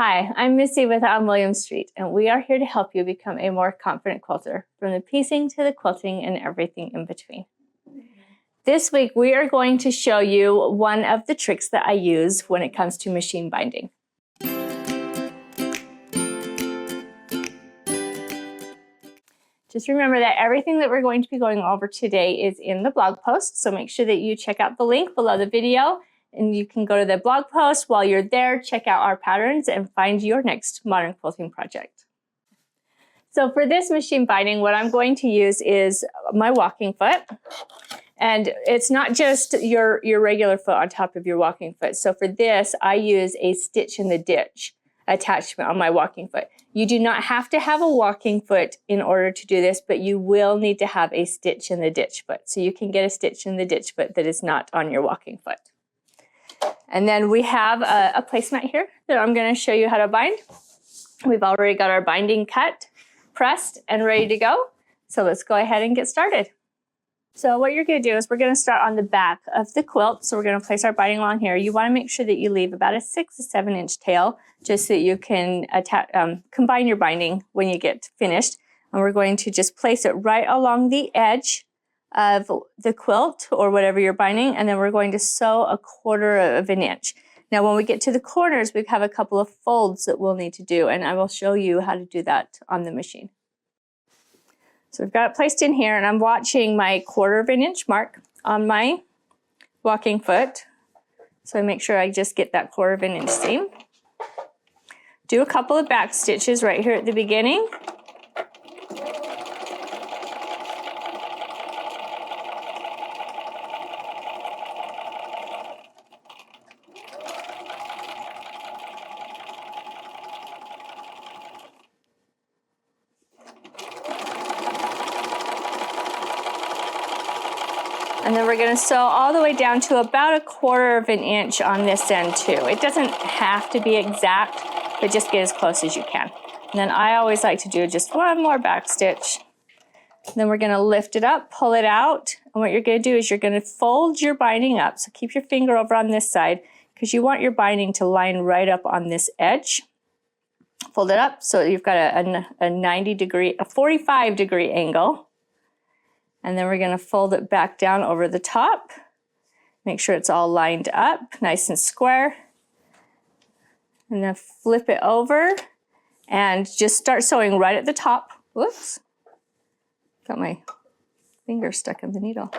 Hi, I'm Missy with On William Street, and we are here to help you become a more confident quilter, from the piecing to the quilting and everything in between. This week, we are going to show you one of the tricks that I use when it comes to machine binding. Just remember that everything that we're going to be going over today is in the blog post, so make sure that you check out the link below the video, and you can go to the blog post. While you're there, check out our patterns and find your next modern quilting project. So for this machine binding, what I'm going to use is my walking foot. And it's not just your regular foot on top of your walking foot. So for this, I use a stitch in the ditch attachment on my walking foot. You do not have to have a walking foot in order to do this, but you will need to have a stitch in the ditch foot. So you can get a stitch in the ditch foot that is not on your walking foot. And then we have a placemat here that I'm going to show you how to bind. We've already got our binding cut, pressed, and ready to go. So let's go ahead and get started. So what you're going to do is we're going to start on the back of the quilt. So we're going to place our binding along here. You want to make sure that you leave about a 6 to 7 inch tail, just so that you can combine your binding when you get finished. And we're going to just place it right along the edge of the quilt or whatever you're binding, and then we're going to sew a 1/4 of an inch. Now when we get to the corners, we have a couple of folds that we'll need to do, and I will show you how to do that on the machine. So we've got it placed in here, and I'm watching my 1/4 of an inch mark on my walking foot. So I make sure I just get that 1/4 of an inch seam. Do a couple of back stitches right here at the beginning. And then we're going to sew all the way down to about a 1/4 of an inch on this end too. It doesn't have to be exact, but just get as close as you can. And then I always like to do just one more back stitch. Then we're going to lift it up, pull it out. And what you're going to do is you're going to fold your binding up. So keep your finger over on this side, because you want your binding to line right up on this edge. Fold it up so you've got a 45-degree angle. And then we're going to fold it back down over the top. Make sure it's all lined up, nice and square. And then flip it over and just start sewing right at the top. Whoops. Got my finger stuck in the needle.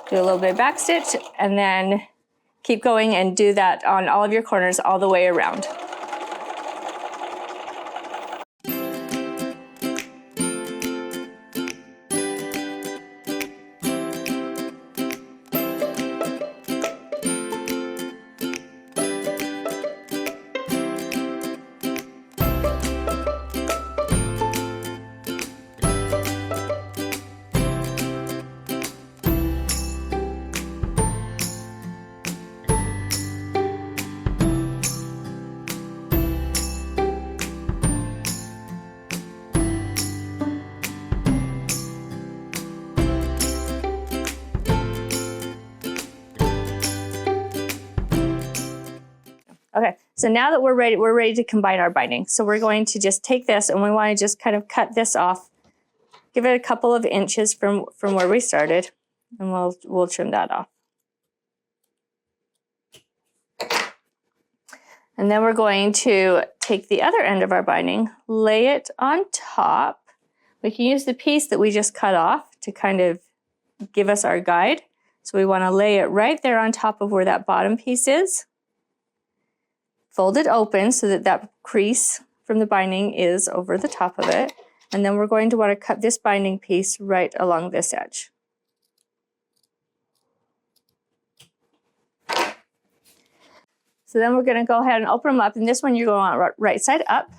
Do a little bit of back stitch and then keep going and do that on all of your corners all the way around. Okay, so now that we're ready to combine our binding. So we're going to just take this and we want to just kind of cut this off. Give it a couple of inches from where we started, and we'll trim that off. And then we're going to take the other end of our binding, lay it on top. We can use the piece that we just cut off to kind of give us our guide. So we want to lay it right there on top of where that bottom piece is. Fold it open so that that crease from the binding is over the top of it. And then we're going to want to cut this binding piece right along this edge. So then we're going to go ahead and open them up. And this one you're going to want right side up.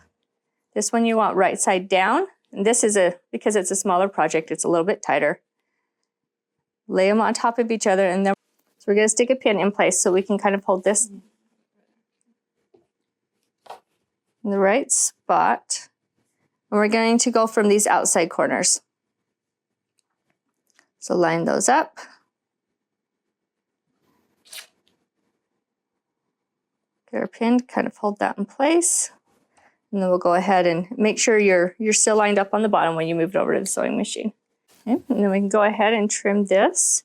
This one you want right side down. And this is because it's a smaller project, it's a little bit tighter. Lay them on top of each other, and then so we're going to stick a pin in place so we can kind of hold this in the right spot. And we're going to go from these outside corners. So line those up. Get our pin, kind of hold that in place. And then we'll go ahead and make sure you're still lined up on the bottom when you move it over to the sewing machine. Okay, and then we can go ahead and trim this.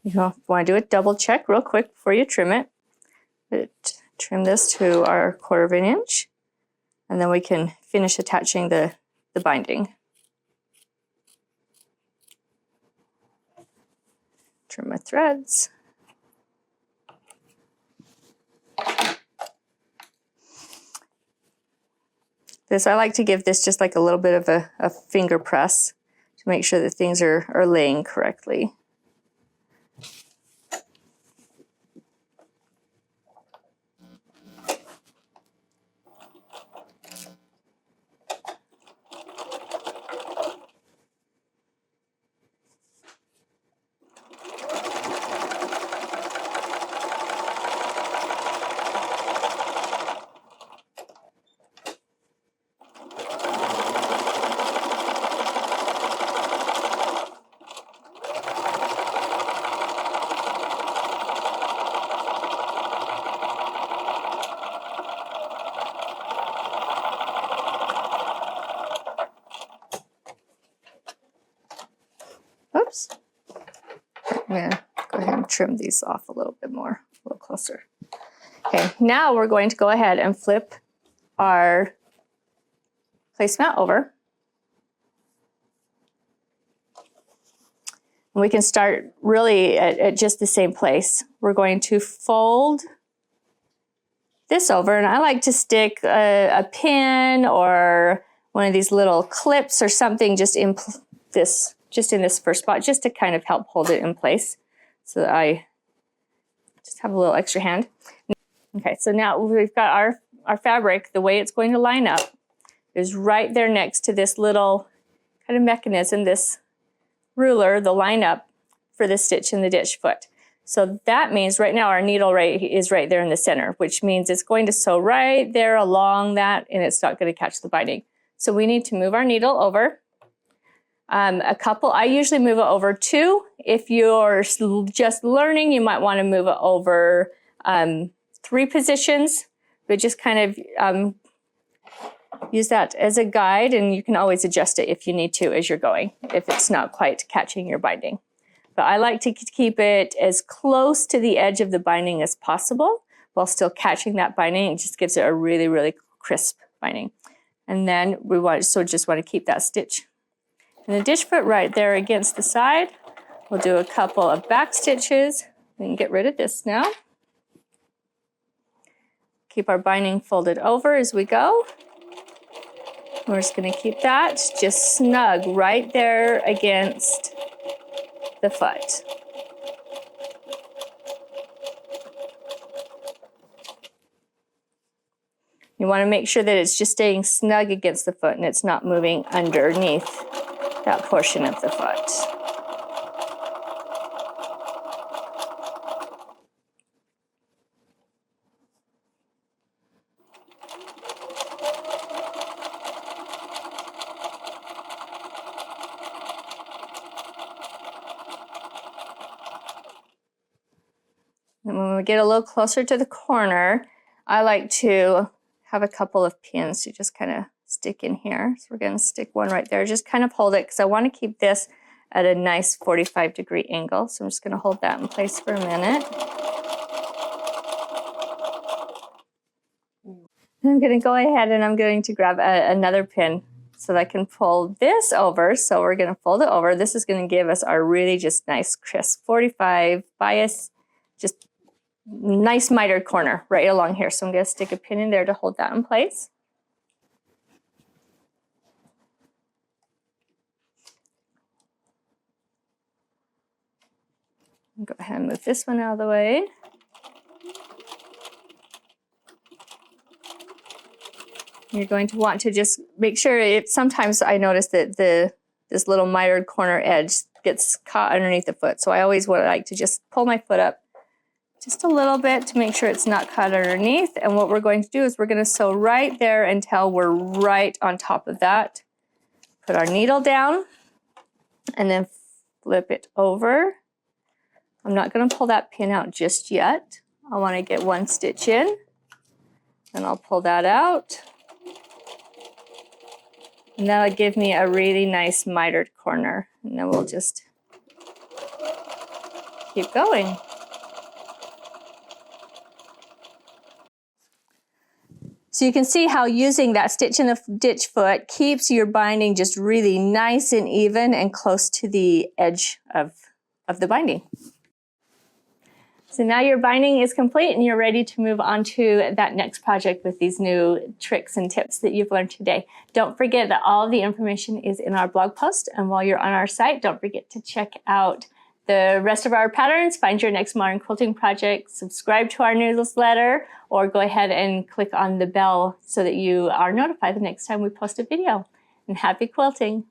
You know, if you want to do a double check real quick before you trim it. Trim this to our 1/4 inch. And then we can finish attaching the binding. Trim my threads. I like to give this just like a little bit of a finger press to make sure that things are laying correctly. Oops. I'm going to go ahead and trim these off a little bit more, a little closer. Okay, now we're going to go ahead and flip our placemat over. And we can start really at just the same place. We're going to fold this over, and I like to stick a pin or one of these little clips or something just in this first spot, just to kind of help hold it in place, so that I just have a little extra hand. Okay, so now we've got our fabric. The way it's going to line up is right there next to this little kind of mechanism, this ruler, the line up for the stitch in the ditch foot. So that means right now our needle is right there in the center, which means it's going to sew right there along that, and it's not going to catch the binding. So we need to move our needle over. I usually move it over 2. If you're just learning, you might want to move it over 3 positions, but just kind of use that as a guide, and you can always adjust it if you need to as you're going, if it's not quite catching your binding. But I like to keep it as close to the edge of the binding as possible while still catching that binding. It just gives it a really, really crisp binding. And then just want to keep that stitch and the ditch foot right there against the side. We'll do a couple of back stitches. We can get rid of this now. Keep our binding folded over as we go. We're just going to keep that just snug right there against the foot. You want to make sure that it's just staying snug against the foot and it's not moving underneath that portion of the foot. And when we get a little closer to the corner, I like to have a couple of pins to just kind of stick in here. So we're going to stick one right there. Just kind of hold it because I want to keep this at a nice 45-degree angle. So I'm just going to hold that in place for a minute. And I'm going to go ahead and I'm going to grab another pin so that I can fold this over. So we're going to fold it over. This is going to give us our really just nice crisp 45 bias, just nice mitered corner right along here. So I'm going to stick a pin in there to hold that in place. Go ahead and move this one out of the way. You're going to want to just make sure sometimes I notice that this little mitered corner edge gets caught underneath the foot. So I always like to just pull my foot up just a little bit to make sure it's not caught underneath. And what we're going to do is we're going to sew right there until we're right on top of that. Put our needle down and then flip it over. I'm not going to pull that pin out just yet. I want to get one stitch in. And I'll pull that out. And that'll give me a really nice mitered corner. And then we'll just keep going. So you can see how using that stitch in the ditch foot keeps your binding just really nice and even and close to the edge of the binding. So now your binding is complete and you're ready to move on to that next project with these new tricks and tips that you've learned today. Don't forget that all of the information is in our blog post, and while you're on our site, don't forget to check out the rest of our patterns, find your next modern quilting project, subscribe to our newsletter, or go ahead and click on the bell so that you are notified the next time we post a video. And happy quilting!